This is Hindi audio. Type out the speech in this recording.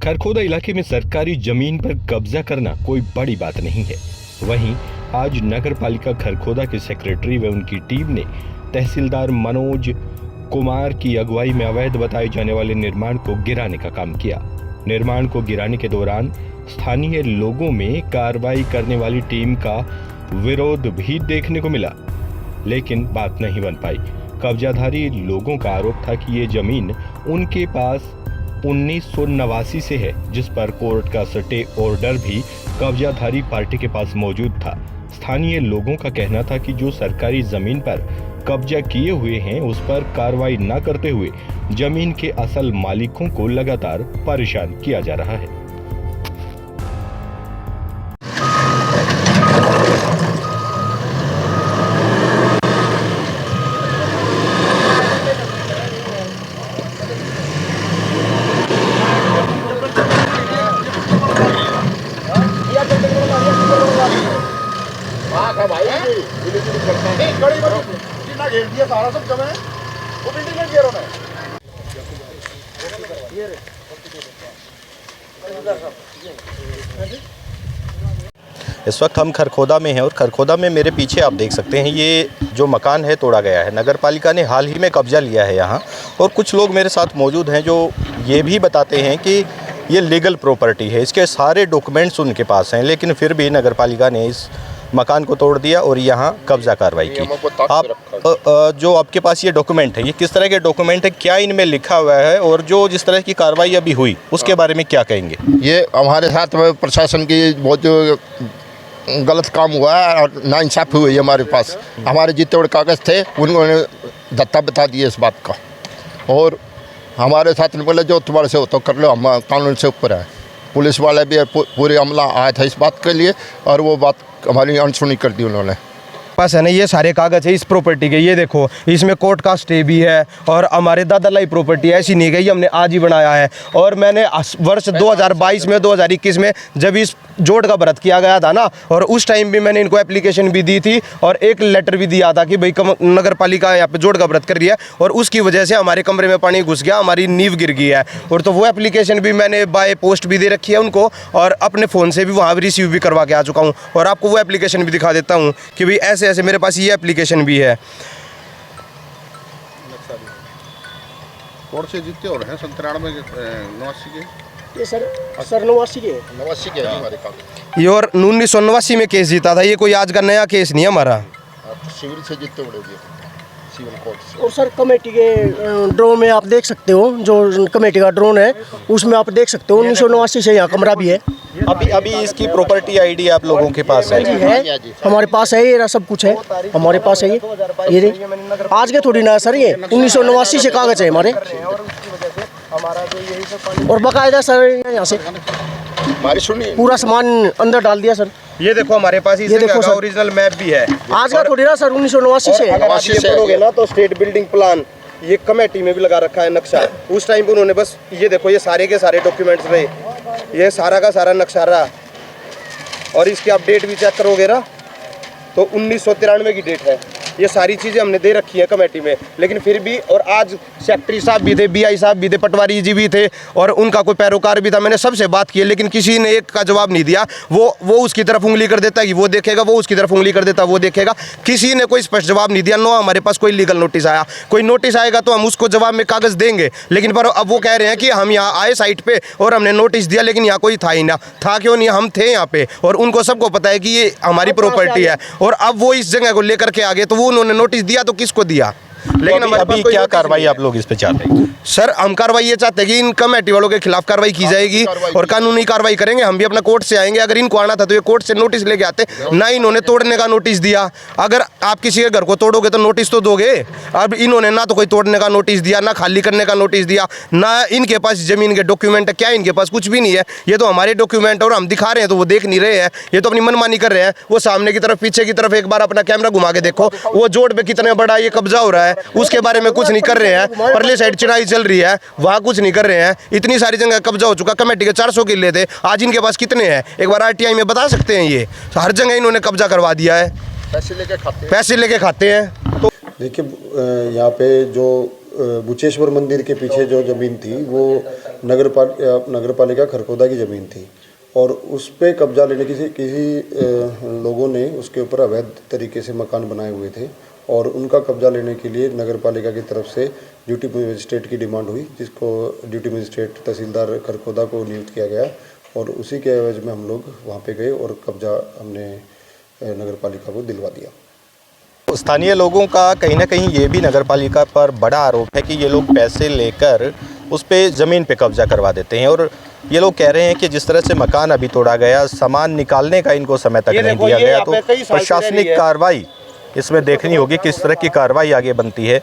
खरखोदा इलाके में सरकारी जमीन पर कब्जा करना कोई बड़ी बात नहीं है। वहीं आज नगर पालिका खरखोदा के सेक्रेटरी व उनकी टीम ने तहसीलदार मनोज कुमार की अगुवाई में अवैध बताए जाने वाले निर्माण को गिराने का काम किया। निर्माण को गिराने के दौरान स्थानीय लोगों में कार्रवाई करने वाली टीम का विरोध भी देखने को मिला, लेकिन बात नहीं बन पाई। कब्जाधारी लोगों का आरोप था कि ये जमीन उनके पास 1989 से है, जिस पर कोर्ट का स्टे ऑर्डर भी कब्जाधारी पार्टी के पास मौजूद था। स्थानीय लोगों का कहना था कि जो सरकारी जमीन पर कब्जा किए हुए हैं उस पर कार्रवाई न करते हुए जमीन के असल मालिकों को लगातार परेशान किया जा रहा है। घेर दिया सारा सब जगह है, वो बिल्डिंग में घेरो है। इस वक्त हम खरखोदा में हैं और खरखोदा में मेरे पीछे आप देख सकते हैं ये जो मकान है तोड़ा गया है। नगर पालिका ने हाल ही में कब्जा लिया है यहाँ, और कुछ लोग मेरे साथ मौजूद हैं जो ये भी बताते हैं कि ये लीगल प्रॉपर्टी है, इसके सारे डॉक्यूमेंट्स उनके पास हैं, लेकिन फिर भी नगर पालिका ने इस मकान को तोड़ दिया और यहाँ कब्जा कार्रवाई की। आप जो आपके पास ये डॉक्यूमेंट है, ये किस तरह के डॉक्यूमेंट है, क्या इनमें लिखा हुआ है, और जो जिस तरह की कार्रवाई अभी हुई उसके बारे में क्या कहेंगे? ये हमारे साथ में प्रशासन की बहुत गलत काम हुआ है और नाइंसाफ़ी हुई है हमारे पास। हमारे जितने बड़े कागज़ थे उन्होंने धत्ता बता दिए इस बात का, और हमारे साथ में बोले जो तुम्हारे से हो तो कर लो, हम कानून से ऊपर है। पुलिस वाले भी पूरे अमला आया था इस बात के लिए, और वो बात हमारी अनसुनी कर दी उन्होंने। पास है ना ये सारे कागज है इस प्रॉपर्टी के, ये देखो इसमें कोर्ट का स्टे भी है, और हमारे दादा लाई प्रॉपर्टी ऐसी नहीं गई, हमने आज ही बनाया है। और मैंने वर्ष 2022 में 2021 में जब इस जोड़ का व्रत किया गया था ना, और उस टाइम भी मैंने इनको एप्लीकेशन भी दी थी और एक लेटर भी दिया था कि भाई नगर पालिका यहाँ पे जोड़ का व्रत कर रही है, और उसकी वजह से हमारे कमरे में पानी घुस गया, हमारी नींव गिर गई है। और तो वो एप्लीकेशन भी मैंने बाय पोस्ट भी दे रखी है उनको, और अपने फ़ोन से भी वहाँ भी रिसीव भी करवा के आ चुका हूँ, और आपको वो एप्लीकेशन भी दिखा देता हूँ कि भाई ऐसे ऐसे मेरे पास ये एप्लीकेशन भी है। कोर्ट से जीतते और हैं 89 के ये सर 89 के हमारे काम। ये और 1989 में केस जीता था, ये कोई आज का नया केस नहीं है हमारा। आप सिविल से जीतते बड़े सिविल कोर्ट से। और सर कमेटी के ड्रोन में आप देख सकते हो, जो कमेटी का ड्रोन है उसमें आप देख सकते हो 1989 से यहाँ कमरा भी है। अभी इसकी प्रॉपर्टी आईडी आप लोगों के पास है? है हमारे पास है, ये सब कुछ है हमारे पास है। ये आज के थोड़ी ना सर, ये 1989 से कागज है हमारे, और बाकायदा सर यहाँ से पूरा सामान अंदर डाल दिया सर। ये देखो हमारे पास इस जगह का ओरिजिनल मैप भी है। आज का थोड़ी ना सर 1989 से अगर आप ये पढ़ोगे ना तो स्टेट बिल्डिंग प्लान ये कमेटी में भी लगा रखा है नक्शा। उस टाइम पे उन्होंने बस ये देखो ये सारे के सारे डॉक्यूमेंट्स रहे, ये सारा का सारा नक्शा रहा, और इसकी आप डेट भी चेक करोगे ना तो 1993 की डेट है। ये सारी चीज़ें हमने दे रखी हैं कमेटी में, लेकिन फिर भी, और आज सेक्रेटरी साहब भी थे, बीआई साहब भी थे, पटवारी जी भी थे, और उनका कोई पैरोकार भी था। मैंने सबसे बात की, लेकिन किसी ने एक का जवाब नहीं दिया। वो उसकी तरफ उंगली कर देता कि वो देखेगा, वो उसकी तरफ उंगली कर देता वो देखेगा। किसी ने कोई स्पष्ट जवाब नहीं दिया। नो हमारे पास कोई लीगल नोटिस आया, कोई नोटिस आएगा तो हम उसको जवाब में कागज़ देंगे, लेकिन पर अब वो कह रहे हैं कि हम यहाँ आए साइट पे और हमने नोटिस दिया, लेकिन यहाँ कोई था ही ना। था क्यों नहीं, हम थे यहाँ पे, और उनको सबको पता है कि ये हमारी प्रॉपर्टी है, और अब वो इस जगह को लेकर के आगे, तो वो उन्होंने नोटिस दिया तो किसको दिया? लेकिन अभी क्या कार्रवाई आप लोग इस पे चाहते हैं? सर हम कार्रवाई ये चाहते हैं कि इन कमेटी वालों के खिलाफ कार्रवाई की जाएगी, और कानूनी कार्रवाई करेंगे। हम भी अपना कोर्ट से आएंगे। अगर इनको आना था तो ये कोर्ट से नोटिस लेके आते, ना इन्होंने तोड़ने का नोटिस दिया। अगर आप किसी के घर को तोड़ोगे तो नोटिस तो दोगे। अब इन्होंने ना तो कोई तोड़ने का नोटिस दिया, ना खाली करने का नोटिस दिया, ना इनके पास जमीन के डॉक्यूमेंट है। क्या इनके पास कुछ भी नहीं है? ये तो हमारे डॉक्यूमेंट, और हम दिखा रहे हैं तो वो देख नहीं रहे हैं। ये तो अपनी मनमानी कर रहे हैं। वो सामने की तरफ, पीछे की तरफ एक बार अपना कैमरा घुमा के देखो, वो जोड़ पे कितने बड़ा ये कब्जा हो रहा है, उसके बारे में कुछ नहीं कर रहे हैं। परले साइड चुनाई चल रही है, वहाँ कुछ नहीं कर रहे हैं। इतनी सारी जगह कब्जा हो चुका। कमेटी के 400 किले थे, आज इनके पास कितने हैं? एक बार आरटीआई में बता सकते हैं? ये हर जगह इन्होंने कब्जा करवा दिया है, पैसे लेके खाते हैं। तो देखिए यहाँ पे जो बुचेश्वर मंदिर के पीछे जो ज़मीन थी वो नगर पालिका खरखोदा की ज़मीन थी और उस पे कब्जा लेने किसी लोगों ने उसके ऊपर अवैध तरीके से मकान बनाए हुए थे और उनका कब्जा लेने के लिए नगर पालिका की तरफ से ड्यूटी मजिस्ट्रेट की डिमांड हुई, जिसको ड्यूटी मजिस्ट्रेट तहसीलदार खरखोदा को नियुक्त किया गया और उसी के एवज में हम लोग वहाँ पे गए और कब्जा हमने नगर पालिका को दिलवा दिया। स्थानीय लोगों का कहीं ना कहीं ये भी नगर पालिका पर बड़ा आरोप है कि ये लोग पैसे लेकर उस पे ज़मीन पे कब्जा करवा देते हैं और ये लोग कह रहे हैं कि जिस तरह से मकान अभी तोड़ा गया, सामान निकालने का इनको समय तक नहीं दिया गया, तो प्रशासनिक कार्रवाई इसमें देखनी होगी, किस तरह की कार्रवाई आगे बनती है।